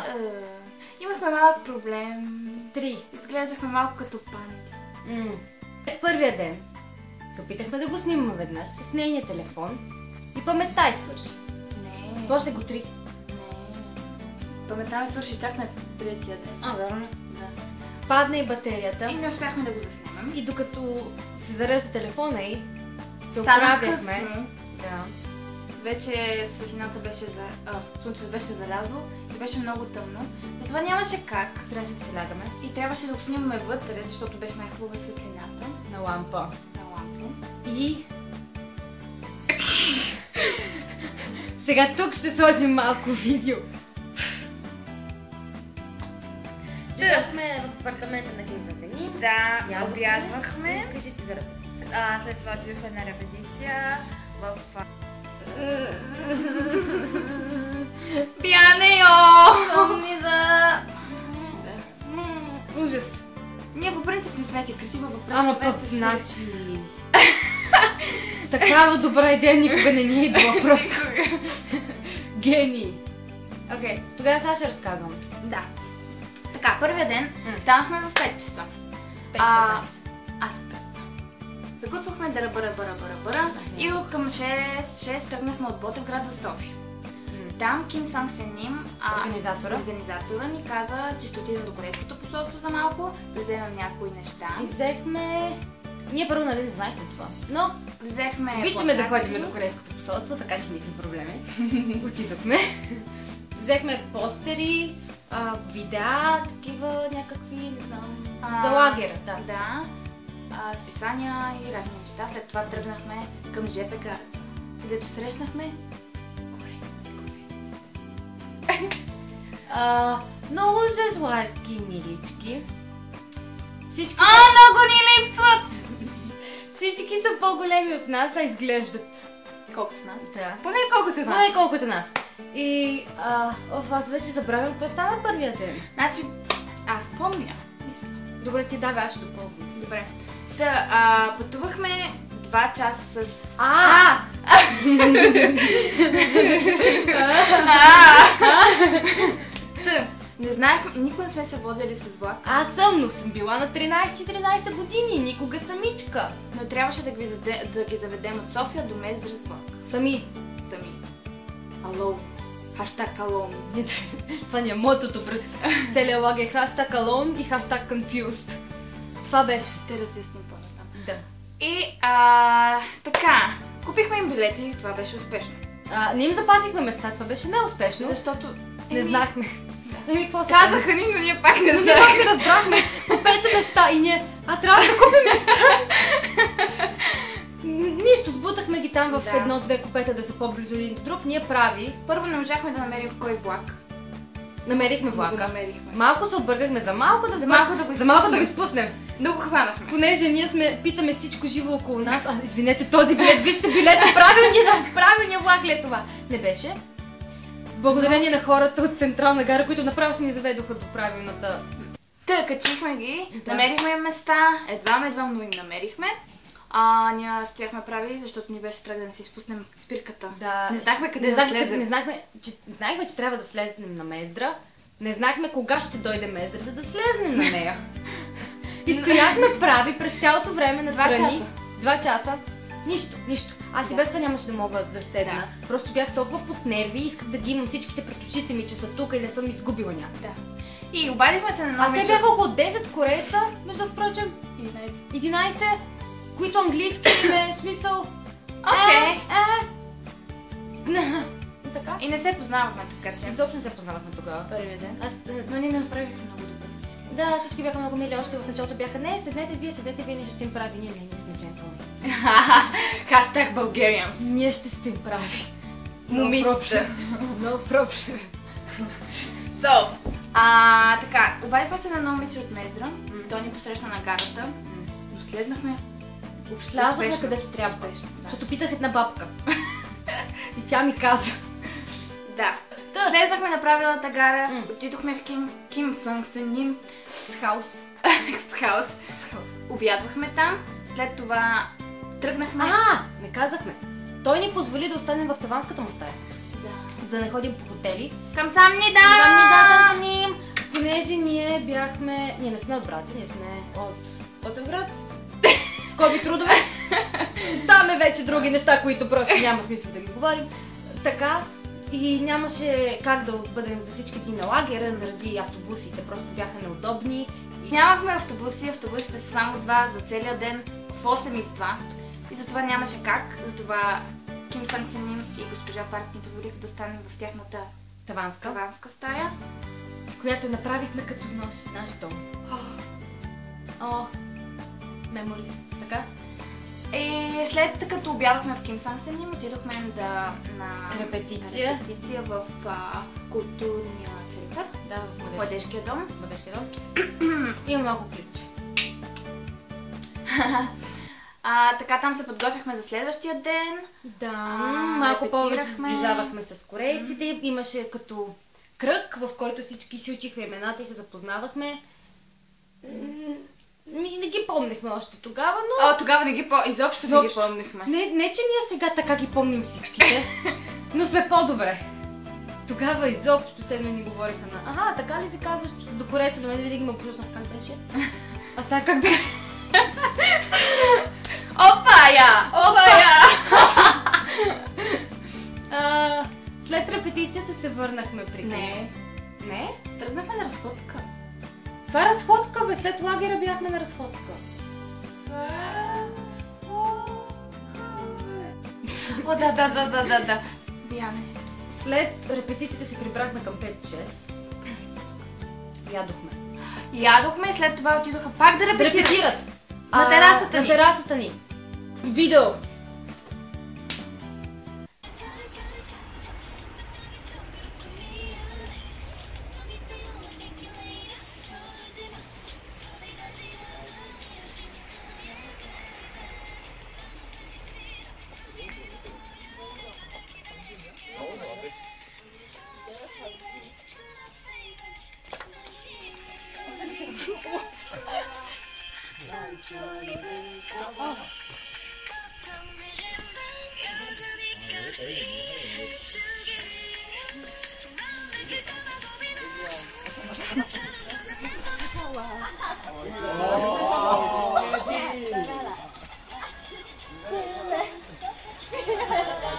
Два. Имахме малък проблем. 3. Изглеждахме малко като панди. Първия ден се опитахме да го снимаме веднъж с нейния телефон и паметта й свърши. Не. Може да го 3. Не. Паметта ми свърши чак на третия ден. Верно. Да. Падна и батерията. И не успяхме да го заснемем. И докато се зарежда телефона й, се Стана оправяхме. късно. Да. Вече светлината беше слънцето беше залязло и беше много тъмно. Затова нямаше как. Трябваше да се лягаме И трябваше да го снимаме вътре, защото беше най-хубава светлината на лампа. на лампа. И... Сега тук ще сложим малко видео. Бяхме в апартамента на Ким Сансени. Да, Ядохме. обядвахме. Кажи ти за репетиция. След това отидохме на репетиция в... Пианео! Помни да... Ужас. Ние по принцип не сме си красива, Ама пък, значи... Такава добра идея никога не ни е идва просто. Гений. Окей, тогава сега ще разказвам. Да. Така, първия ден станахме в 5 часа. 5-15. Аз в 5. Закусвахме дъра-бъра и към 6 тръгнахме от Ботевград за София. Там Ким Санг Сеним, организатора, ни каза, че ще отидем до Корейското посолство за малко, да вземем някои неща. И взехме... Ние първо нали не знаехме това, но взехме... обичаме да ходим до Корейското посолство, така че никакви проблеми. Отидохме. Взехме постери, видеа, такива някакви, не знам, за лагера, да. Да, списания и разни неща. След това тръгнахме към ЖП гарата, където срещнахме много са сладки милички. Всички много ни липсват! Всички са по-големи от нас, а изглеждат. Колкото нас? Да. Поне колкото нас. Поне колкото нас. И аз вече забравям какво стана първия ден. Значи, аз помня. Добре, ти давай, аз ще допълвам. Добре. Пътувахме 2 часа с... Не знаех, никога не сме се возили с влак. Аз съм, но съм била на 13-14 години, никога самичка. Но трябваше да ги заведем от София до Мездра с влак. Сами. Алоу. Хаштаг алон. Това ни е мотото през целия лагер. Хаштаг алон и хаштаг confused. Това беше. Ще разясним по-натам. Да. И така, купихме им билети и това беше успешно. Не им запазихме места, това беше неуспешно. Защото не знахме. Какво се казаха ни, но ние пак не знаехме. Ние пак не разбрахме. Купете места и ние, трябва да купим места. Нищо, сбутахме ги там в едно-две купета да са по-близо един до друг. Ние прави. Първо не можахме да намерим в кой влак. Намерихме влака. Малко се объркахме за малко да го изпуснем. Да го хванахме. Понеже ние питаме всичко живо около нас. Извинете, този билет, вижте билета, правилния влак ли е това? Не беше. Благодарение на хората от Централна гара, които направо си ни заведоха до правилната... Качихме ги, намерихме места, едва, но им намерихме. Ние стояхме прави, защото ни беше страх да не си изпуснем спирката. Да. Не знаехме къде да слезем. Знаехме, че трябва да слезнем на Мездра. Не знаехме кога ще дойде Мездра, за да слезнем на нея. И стояхме прави през цялото време на страни. 2 часа. Нищо. Аз и без това нямаше да мога да седна. Просто бях толкова под нерви и исках да ги имам всичките пред очите ми, че са тук и не съм изгубила някъде. И обадихме се на едно момиче. Те бяха около 10 корейца, между впрочем. 11. Които английски име, смисъл... Така. И не се познавахме, така че... Изобщо не се познавахме тогава. Първия ден. Но ние не направихме много добре. Да, всички бяха много мили, още в началото бяха седнете вие, ние ще стоим прави, ние сме джентлмени. Хаштаг Bulgarians. Ние ще стоим прави. Момичета. No problem. Така, обадихме се на едно момиче от Мездра, той ни посрещна на гарата, но слезнахме. Слязохме където трябва, защото питах една бабка. И тя ми каза. Да. Слезнахме на правилната гара, отидохме в Ким Санг Сеним с хаус. Обядвахме там, след това тръгнахме. Не казахме. Той ни позволи да останем в таванската му стая. за да не ходим по хотели. Към сам ни да! Понеже ние не сме от Братя, ние сме от Ботевград. Скоби Трудовец. Там е вече други неща, които просто няма смисъл да ги говорим. Така, и нямаше как да бъдем за всички дни на лагера, заради автобусите, просто бяха неудобни. Нямахме автобуси, автобусите са само 2 за целия ден, в 8 и в 2. И затова нямаше как, затова Ким Санг Сеним и госпожа Парк ни позволиха да останем в тяхната таванска стая, която направихме като наш дом. Меморис, така? И след като обядахме в Ким Санг Сеним, отидохме на репетиция в културния център. Да, в Младежкия дом. Има малко клипче. Така там се подготвяхме за следващия ден. Да, малко повече сближавахме с корейците. Имаше като кръг, в който всички си учихме имената и се запознавахме. Не ги помнихме още тогава, но... Тогава изобщо не ги помнихме. Не, че ние сега така ги помним всичките, но сме по-добре. Тогава изобщо седно ни говориха на... така ли се казваш до корейца, но не винаги ме обръщнах как беше. А сега как беше? Опая! След репетицията се върнахме при Не? Тръгнахме на разходка. Това е разходка, бе! След лагера бяхме на разходка. Да. Бяхме. След репетицията се прибрахме към 5-6. Ядохме И след това отидоха пак да репетират. На терасата ни. Видео.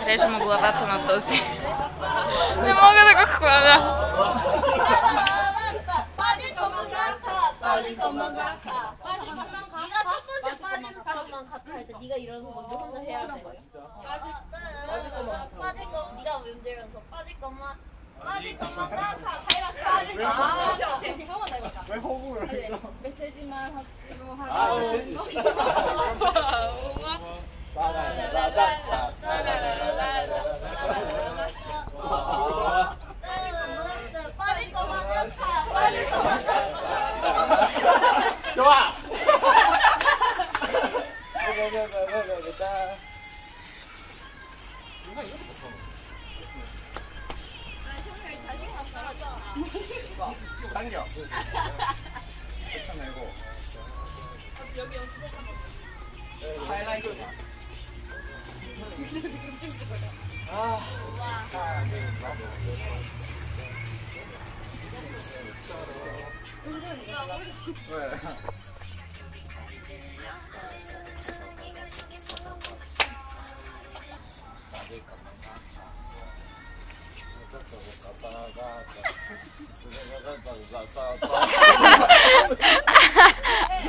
Режа му главата на този. Не мога да го хвана. 네가 첫 번째 빠질 것만 같아 할 때 네가 일어나서 먼저 혼자 해야 돼. 빠질 거 네가 먼저 일어나서 빠질 것만 같아. 빠질 것만. 오케이. 형아 나 해볼까? 왜 호구를 했어? 메시지만 하고 빠질 것만 같아. 빠질 것만 같아. 좋아. 당겨. 내고. 여기 하이라이트.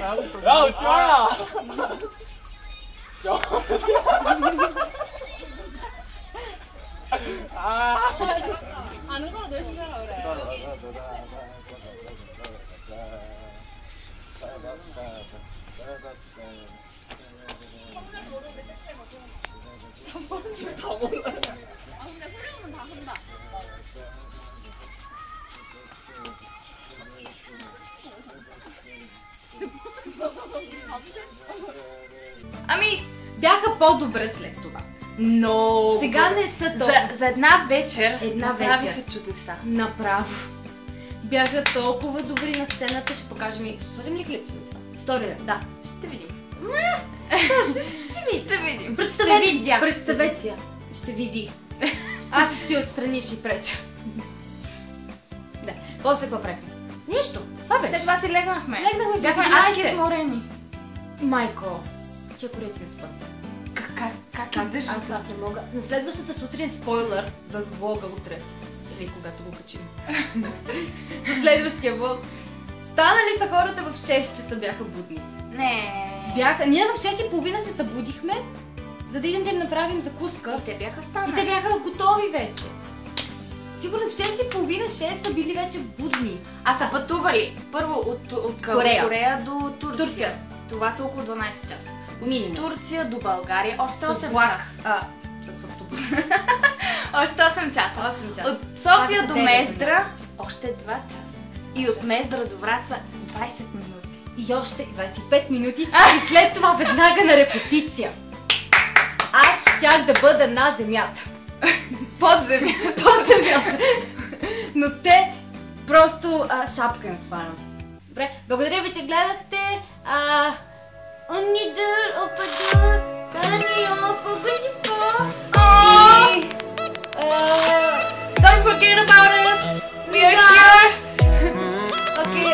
야, 좋아. 아는 거로 열심히 하라 그래. 다 몰라. 아 근데 후렴은 다 한다. Ами, бяха по-добре след това. Но сега не са толкова. За една вечер направиха чудеса. Направо. Бяха толкова добри на сцената. Ще покажем и... Ще сложим ли клипче за това? Втори ден, да. Ще видим. Ще видим. Представете ще види. Аз ще стоя отстрани, ще й преча. Да, после какво правихме? Нищо, това беше. След това си легнахме. Легнахме си Бяхме адски сморени. Майко, че кореци не спът. Как издържиш? Аз не мога. На следващата сутрин спойлер за влога утре. Или когато го качим. За следващия влог. Станали са хората в 6 часа бяха будни. Не. Ние в 6:30 се събудихме, за да идем да им направим закуска. И те бяха станали. И те бяха готови вече. Сигурно в 6:30-6 са били вече будни. А са пътували първо от Корея до Турция. Това са около 12 часа. Минимум. Турция до България още 8 с влак. часа. С автобус. Още 8 часа. 8 часа. От София до Мездра още 2 часа. И от Мездра до Враца 20 минути. И още 25 минути. И след това веднага на репетиция. Аз щях да бъда на земята. Под земята. Под земята. Но те просто шапка им свалям. Добре, благодаря ви, че гледахте. Онидър, опадър, сарани, опа, гъжипа. Don't forget about us. We are here. Okay,